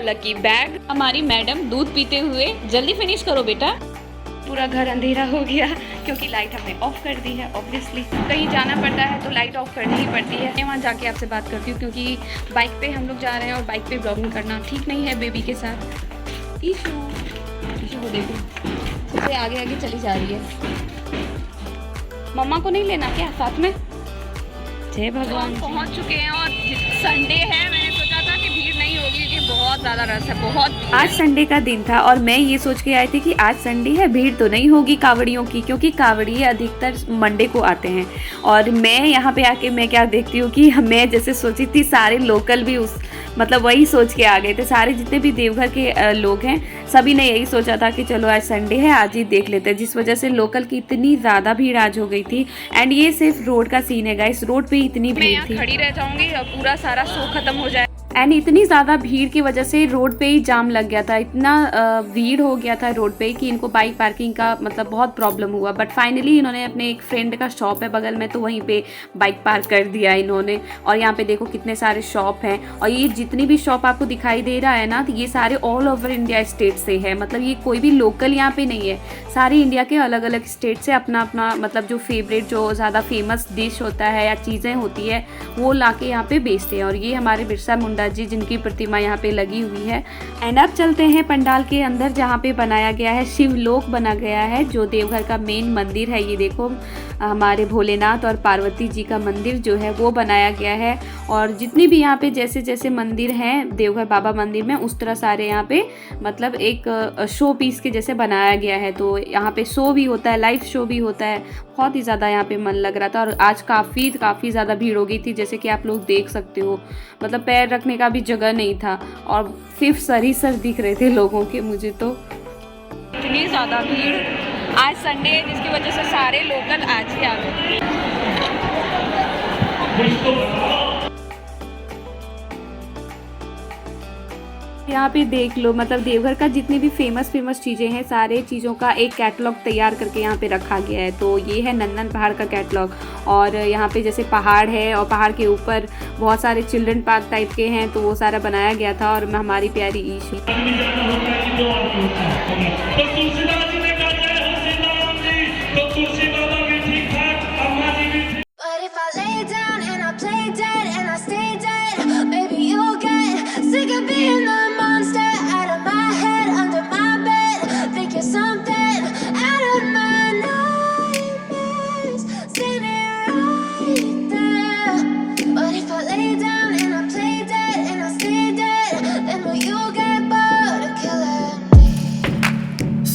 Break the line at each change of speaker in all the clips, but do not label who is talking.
Lucky bag. हमारी madam दूध पीते हुए, जल्दी फिनिश करो बेटा। पूरा घर अंधेरा हो गया क्योंकि लाइट हमने ऑफ कर दी है। ऑब्वियसली कहीं जाना पड़ता है तो लाइट ऑफ करनी ही पड़ती है। मैं वहाँ जाके आपसे बात करती हूँ क्योंकि बाइक पे हम लोग जा रहे हैं और बाइक पे ब्लॉगिंग करना ठीक नहीं है बेबी के साथ। ईशू को देखो, सबसे आगे आगे चली जा रही है। मम्मा को नहीं लेना क्या साथ में? जय भगवान। पहुँच चुके हैं और संडे है, मैंने सोचा था कि भीड़ नहीं होगी क्योंकि बहुत ज़्यादा रश है, बहुत। आज संडे का दिन था और मैं ये सोच के आई थी कि आज संडे है, भीड़ तो नहीं होगी कावड़ियों की, क्योंकि कावड़िए अधिकतर मंडे को आते हैं। और मैं यहाँ पे आके मैं क्या देखती हूँ कि मैं जैसे सोची थी सारे लोकल भी उस मतलब वही सोच के आ गए थे। सारे जितने भी देवघर के लोग हैं सभी ने यही सोचा था कि चलो आज संडे है, आज ही देख लेते हैं, जिस वजह से लोकल की इतनी ज़्यादा भीड़ आज हो गई थी। एंड ये सिर्फ रोड का सीन है गाइस, रोड पे इतनी भीड़ थी। मैं खड़ी रह जाऊंगी और पूरा सारा शो खत्म हो जाए। एंड इतनी ज़्यादा भीड़ की वजह से रोड पे ही जाम लग गया था, इतना भीड़ हो गया था रोड पे कि इनको बाइक पार्किंग का मतलब बहुत प्रॉब्लम हुआ। बट फाइनली इन्होंने अपने एक फ्रेंड का शॉप है बगल में, तो वहीं पे बाइक पार्क कर दिया इन्होंने। और यहाँ पे देखो कितने सारे शॉप हैं, और ये जितनी भी शॉप आपको दिखाई दे रहा है ना, तो ये सारे ऑल ओवर इंडिया स्टेट से है। मतलब ये कोई भी लोकल यहाँ पे नहीं है, सारे इंडिया के अलग अलग स्टेट से अपना अपना मतलब जो फेवरेट, जो ज़्यादा फेमस डिश होता है या चीज़ें होती है वो ला के यहाँ पे बेचते हैं। और ये हमारे बिरसा मुंडा जी जिनकी प्रतिमा यहाँ पे लगी हुई है। एंड अब चलते हैं पंडाल के अंदर जहाँ पे बनाया गया है शिवलोक बना गया है, जो देवघर का मेन मंदिर है। ये देखो हमारे भोलेनाथ और पार्वती जी का मंदिर जो है वो बनाया गया है। और जितनी भी यहाँ पे जैसे जैसे मंदिर हैं देवघर बाबा मंदिर में, उस तरह सारे यहाँ पे मतलब एक शो पीस के जैसे बनाया गया है। तो यहाँ पे शो भी होता है, लाइव शो भी होता है। बहुत ही ज़्यादा यहाँ पे मन लग रहा था। और आज काफ़ी ज़्यादा भीड़ हो गई थी, जैसे कि आप लोग देख सकते हो। मतलब पैर रखने का भी जगह नहीं था और सिर्फ सर ही सर दिख रहे थे लोगों के मुझे। तो इतनी ज़्यादा भीड़, आज संडे है जिसकी वजह से सारे लोकल आज ही आ गए। यहाँ पे देख लो, मतलब देवघर का जितनी भी फेमस चीज़ें हैं, सारे चीज़ों का एक कैटलॉग तैयार करके यहाँ पे रखा गया है। तो ये है नंदन पहाड़ का कैटलॉग। और यहाँ पे जैसे पहाड़ है और पहाड़ के ऊपर बहुत सारे चिल्ड्रन पार्क टाइप के हैं, तो वो सारा बनाया गया था। और हमारी प्यारी ईशू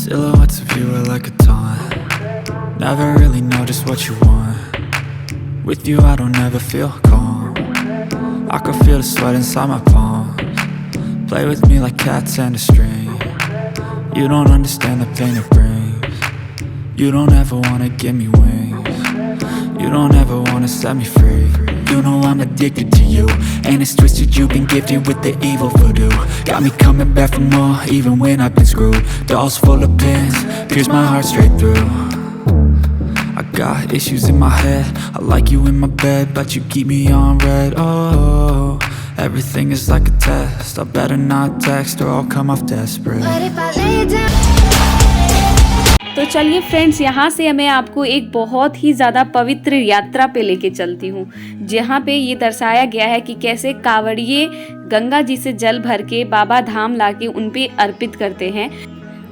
Silhouettes of you are like a taunt. Never really know just what you want. With you I don't ever feel calm. I can feel the sweat inside my palms. Play with me like cats and a string. You don't understand the pain it brings. You don't ever wanna give me wings. You don't ever wanna set me free. You know I'm addicted to you, and it's twisted, you've been gifted with the evil voodoo. Got me coming back for more, even when I've been screwed. Dolls full of pins, pierce my heart straight through. I got issues in my head, I like you in my bed, but you keep me on red. Oh, everything is like a test, I better not text or I'll come off desperate. But if I lay down.
तो चलिए friends, यहाँ से मैं आपको एक बहुत ही ज़्यादा पवित्र यात्रा पे लेके चलती हूँ, जहाँ पे ये दर्शाया गया है कि कैसे कावड़िए गंगा जी से जल भर के बाबा धाम लाके उन पे अर्पित करते हैं।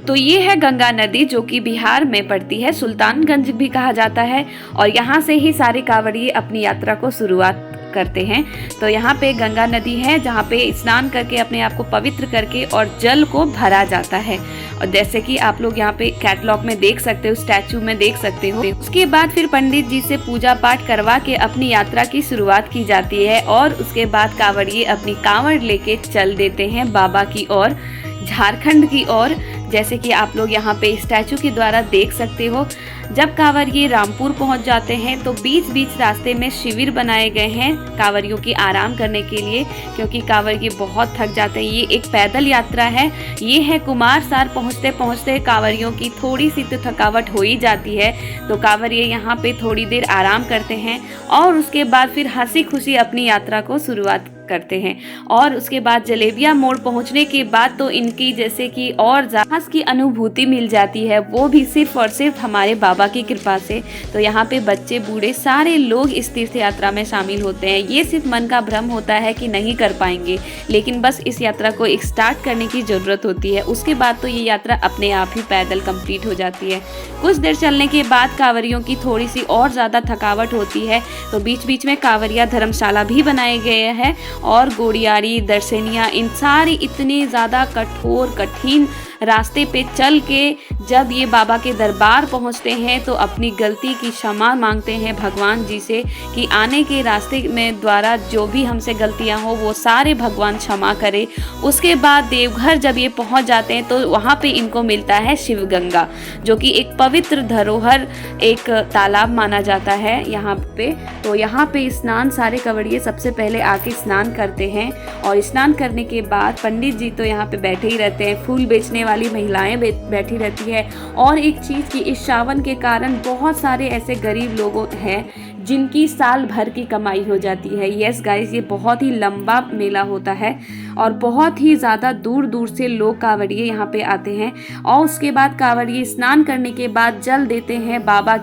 तो ये है गंगा नदी, जो कि बिहार में पड़ती है, सुल्तानगंज भी कहा जाता है। और यहाँ से ही सारे कावड़िए अपनी यात्रा को शुरुआत करते हैं। तो यहाँ पे गंगा नदी है जहाँ पे स्नान करके अपने आप को पवित्र करके और जल को भरा जाता है। और जैसे कि आप लोग यहाँ पे कैटलॉग में देख सकते हो, स्टैचू में देख सकते हो। उसके बाद फिर पंडित जी से पूजा पाठ करवा के अपनी यात्रा की शुरुआत की जाती है। और उसके बाद कांवड़िए अपनी कांवड़ लेके चल देते हैं बाबा की ओर, झारखंड की ओर। जैसे कि आप लोग यहाँ पे स्टैचू के द्वारा देख सकते हो। जब कांवरिये रामपुर पहुँच जाते हैं तो बीच बीच रास्ते में शिविर बनाए गए हैं कांवरियों की आराम करने के लिए, क्योंकि कांवरिये बहुत थक जाते हैं। ये एक पैदल यात्रा है। ये है कुमारसार पहुँचते पहुँचते कांवरियों की थोड़ी सी तो थकावट हो ही जाती है। तो कांवरिये यहाँ पे थोड़ी देर आराम करते हैं और उसके बाद फिर हंसी खुशी अपनी यात्रा को शुरुआत करते हैं। और उसके बाद जलेबिया मोड़ पहुंचने के बाद तो इनकी जैसे कि और साहस की अनुभूति मिल जाती है, वो भी सिर्फ और सिर्फ हमारे बाबा की कृपा से। तो यहाँ पे बच्चे बूढ़े सारे लोग इस तीर्थ यात्रा में शामिल होते हैं। ये सिर्फ मन का भ्रम होता है कि नहीं कर पाएंगे, लेकिन बस इस यात्रा को एक स्टार्ट करने की ज़रूरत होती है। उसके बाद तो ये यात्रा अपने आप ही पैदल कंप्लीट हो जाती है। कुछ देर चलने के बाद कांवरियों की थोड़ी सी और ज़्यादा थकावट होती है, तो बीच बीच में कांवरिया धर्मशाला भी बनाए गए हैं और गोड़ियारी दर्शनिया इन सारी इतने ज़्यादा कठोर कठिन रास्ते पे चल के जब ये बाबा के दरबार पहुंचते हैं तो अपनी गलती की क्षमा मांगते हैं भगवान जी से कि आने के रास्ते में द्वारा जो भी हमसे गलतियां हो वो सारे भगवान क्षमा करे। उसके बाद देवघर जब ये पहुंच जाते हैं तो वहाँ पे इनको मिलता है शिवगंगा, जो कि एक पवित्र धरोहर एक तालाब माना जाता है यहाँ पे। तो यहाँ पे स्नान सारे कांवड़िए सबसे पहले आके स्नान करते हैं और स्नान करने के बाद पंडित जी तो यहाँ पे बैठे ही रहते हैं, फूल बेचने वाली महिलाएं बैठी रहती है। और एक चीज़ कि इस सावन के कारण बहुत सारे ऐसे गरीब लोग हैं जिनकी साल भर की कमाई हो जाती है। यस गाइस, ये बहुत ही लंबा मेला होता है और बहुत ही ज़्यादा दूर दूर से लोग कांवड़िए यहाँ पे आते हैं। और उसके बाद कांवड़िए स्नान करने के बाद जल देते हैं बाबा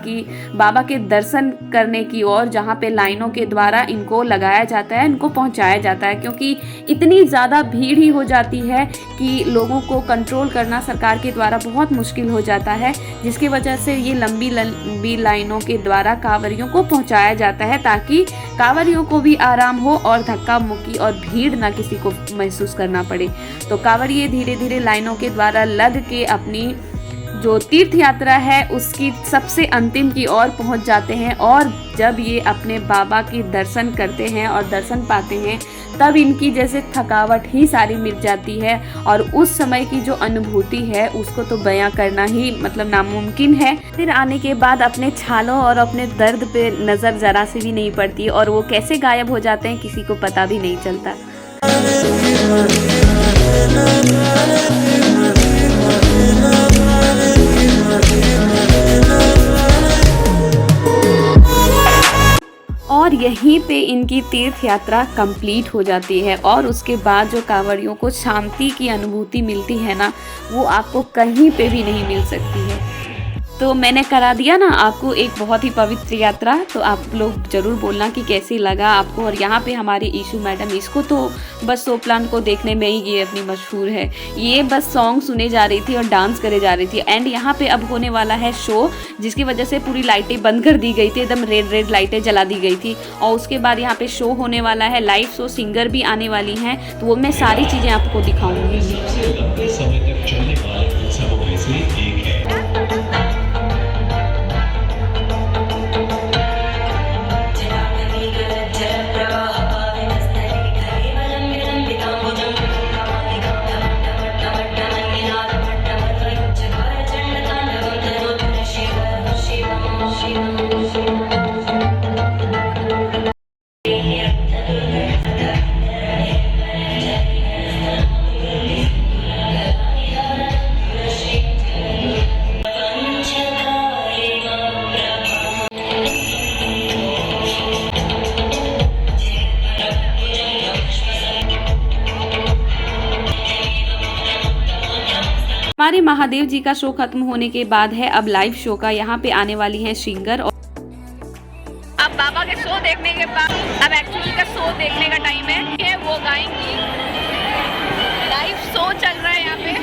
के दर्शन करने की ओर, जहाँ पे लाइनों के द्वारा इनको लगाया जाता है, इनको पहुँचाया जाता है, क्योंकि इतनी ज़्यादा भीड़ ही हो जाती है कि लोगों को कंट्रोल करना सरकार के द्वारा बहुत मुश्किल हो जाता है, जिसकी वजह से ये लंबी लंबी लाइनों के द्वारा कांवड़ियों को पहुँचाया जाता है, ताकि कांवड़ियों को भी आराम हो और धक्का मुक्की और भीड़ ना किसी को महसूस करना पड़े। तो कांवड़िए धीरे धीरे लाइनों के द्वारा लग के अपनी जो तीर्थ यात्रा है उसकी सबसे अंतिम की ओर पहुंच जाते हैं। और जब ये अपने बाबा की दर्शन करते हैं और दर्शन पाते हैं तब इनकी जैसे थकावट ही सारी मिट जाती है और उस समय की जो अनुभूति है उसको तो बयां करना ही मतलब नामुमकिन है। फिर आने के बाद अपने छालों और अपने दर्द पे नज़र ज़रा से भी नहीं पड़ती और वो कैसे गायब हो जाते हैं किसी को पता भी नहीं चलता। और यहीं पे इनकी तीर्थ यात्रा कंप्लीट हो जाती है और उसके बाद जो कांवड़ियों को शांति की अनुभूति मिलती है ना, वो आपको कहीं पे भी नहीं मिल सकती है। तो मैंने करा दिया ना आपको एक बहुत ही पवित्र यात्रा, तो आप लोग ज़रूर बोलना कि कैसी लगा आपको। और यहाँ पे हमारी ईशू मैडम, इसको तो बस सोप्लान को देखने में ही ये अपनी मशहूर है, ये बस सॉन्ग सुने जा रही थी और डांस करे जा रही थी। एंड यहाँ पे अब होने वाला है शो, जिसकी वजह से पूरी लाइटें बंद कर दी गई थी, एकदम रेड रेड लाइटें जला दी गई थी। और उसके बाद यहाँ पे शो होने वाला है, लाइव शो, सिंगर भी आने वाली हैं, तो वो मैं सारी चीज़ें आपको दिखाऊँगी। हमारे महादेव जी का शो खत्म होने के बाद है अब लाइव शो का। यहाँ पे आने वाली हैं सिंगर। और अब बाबा के शो देखने के बाद अब एक्चुअली का शो देखने का टाइम है, वो गाएंगी। लाइव शो चल रहा है यहाँ पे,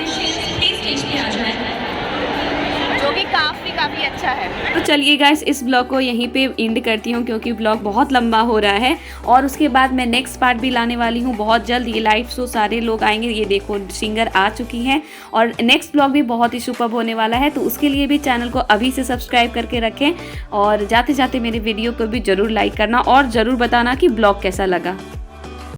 जो कि काफ़ी अच्छा है। तो चलिए गाइस, इस ब्लॉग को यहीं पे एंड करती हूँ क्योंकि ब्लॉग बहुत लंबा हो रहा है और उसके बाद मैं नेक्स्ट पार्ट भी लाने वाली हूँ बहुत जल्द। ये लाइव शो सारे लोग आएंगे, ये देखो सिंगर आ चुकी हैं और नेक्स्ट ब्लॉग भी बहुत ही सुपर्ब होने वाला है। तो उसके लिए भी चैनल को अभी से सब्सक्राइब करके रखें और जाते जाते मेरे वीडियो को भी ज़रूर लाइक करना और ज़रूर बताना कि ब्लॉग कैसा लगा।